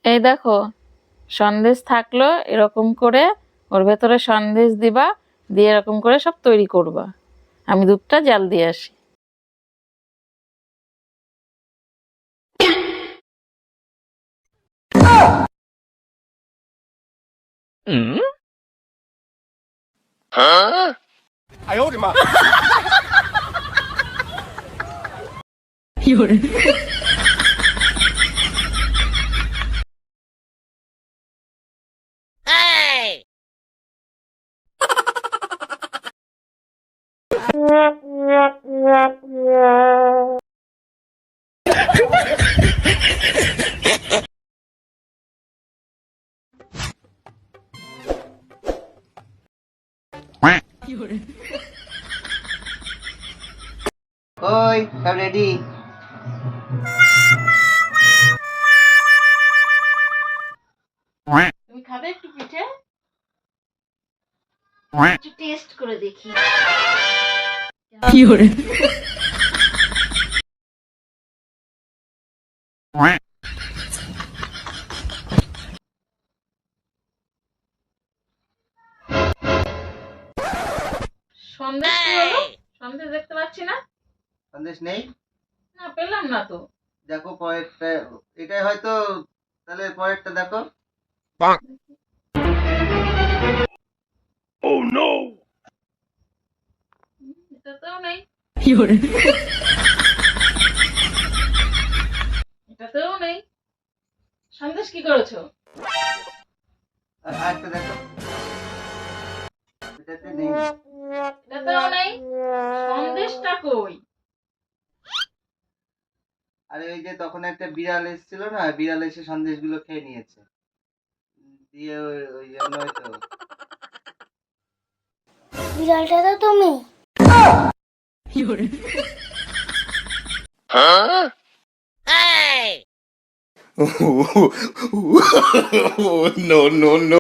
এই দেখো, সন্দেশ থাকলো এরকম করে, ওর ভেতরে সন্দেশ দিবা, দিয়ে এরকম করে সব তৈরি করবা। আমি দুধটা জাল দিয়ে আসি। ওই সব রেডি? তুমি খাবে একটু পিঠে? একটু টেস্ট করে দেখি। সন্দেশ কি হলো? সন্দেশ দেখতে পাচ্ছি না। সন্দেশ নেই? না, পেলাম না তো। দেখো পরেরটা, এটাই হয়তো, তাহলে পরেরটা দেখো। এটাতেও নেই। এটাতেও নেই। সন্দেশ কি করেছো? আরেকটা দেখো, এটাতে নেই। এটাতেও নেই। সন্দেশটা কই? আরে ওই যে তখন একটা বিড়াল এসেছিল না, বিড়াল এসে সন্দেশগুলো খেয়ে নিয়েছে, দিয়ে ওই ওই জন্য হয়তো। বিড়ালটা তো তুমি। No, no, no.